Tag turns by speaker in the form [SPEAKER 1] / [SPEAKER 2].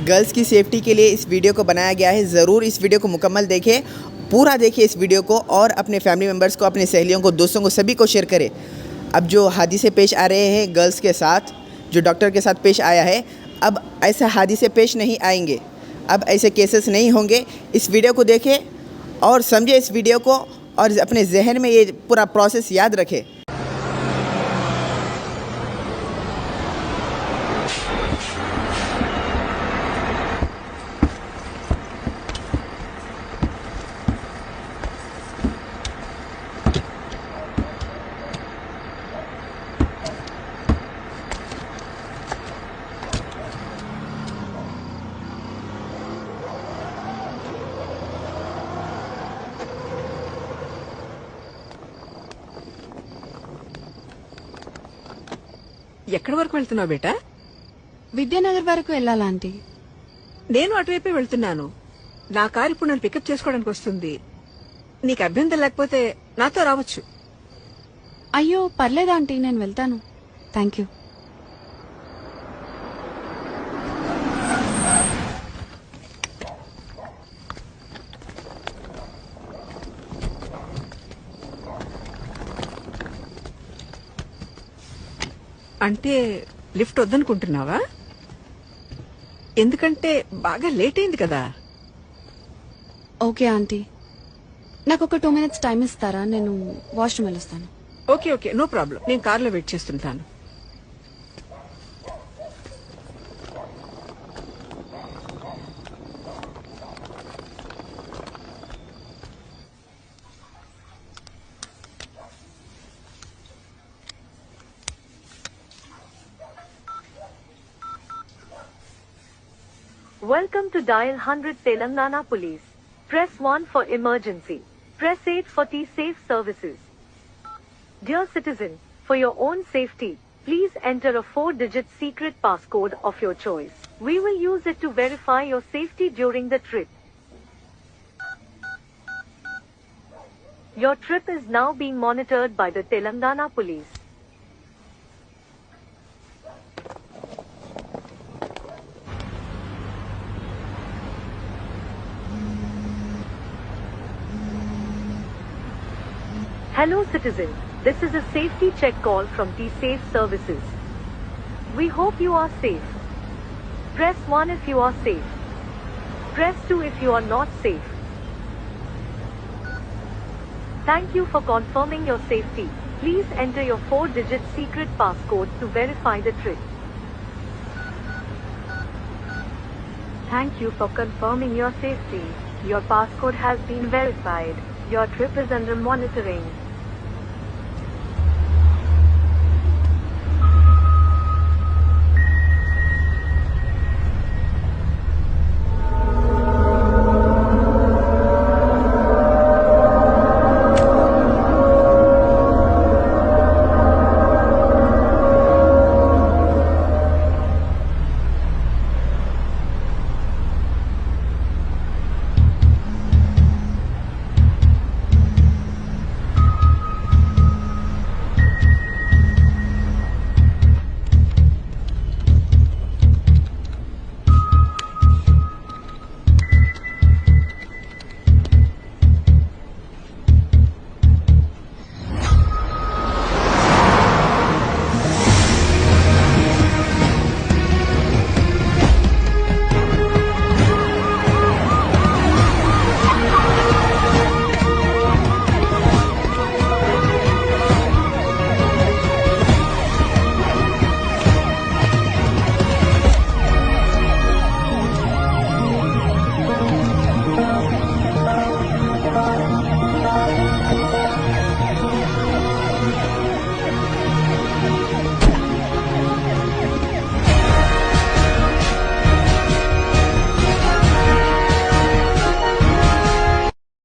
[SPEAKER 1] Girls की safety के लिए इस वीडियो को बनाया गया है। ज़रूर इस वीडियो को मुकम्मल देखें, पूरा देखिए इस वीडियो को और अपने फैमिली मेम्बर्स को, अपने सहेलियों को, दोस्तों को, सभी को शेयर करें। अब जो हादसे पेश आ रहे हैं गर्ल्स के साथ, जो डॉक्टर के साथ पेश आया है, अब ऐसे हादसे पेश नहीं आएंगे, अब ऐसे केसेस नहीं होंगे। इस वीडियो को देखें और समझे इस वीडियो को और अपने जहन में ये पूरा प्रोसेस याद रखें।
[SPEAKER 2] ఎక్కడి వరకు వెళ్తున్నావు బేటా?
[SPEAKER 3] విద్యానగర్ వరకు వెళ్ళాలా ఆంటీ?
[SPEAKER 2] నేను అటువైపే వెళ్తున్నాను. నా కారు ఇప్పుడు నన్ను పికప్ చేసుకోవడానికి వస్తుంది. నీకు అభ్యంతరం లేకపోతే నాతో రావచ్చు.
[SPEAKER 3] అయ్యో పర్లేదు ఆంటీ, నేను వెళ్తాను. Thank you.
[SPEAKER 2] అంటే లిఫ్ట్ వద్దనుకుంటున్నావా? ఎందుకంటే బాగా లేట్ అయింది కదా.
[SPEAKER 3] ఓకే ఆంటీ, నాకు ఒక 2 minutes టైం ఇస్తారా? నేను వాష్రూమ్ వెళ్ళొస్తాను.
[SPEAKER 2] Okay okay, no problem. నేను కార్లో వెయిట్ చేస్తుంటాను.
[SPEAKER 4] Welcome to Dial 100 Telangana Police. Press 1 for emergency. Press 8 for T-Safe services. Dear citizen, for your own safety, please enter a 4-digit secret passcode of your choice. We will use it to verify your safety during the trip. Your trip is now being monitored by the Telangana Police. Hello citizen, this is a safety check call from T-Safe services. We hope you are safe. Press 1 if you are safe. Press 2 if you are not safe. Thank you for confirming your safety. Please enter your 4-digit secret passcode to verify the trip. Thank you for confirming your safety. Your passcode has been verified. Your trip is under monitoring.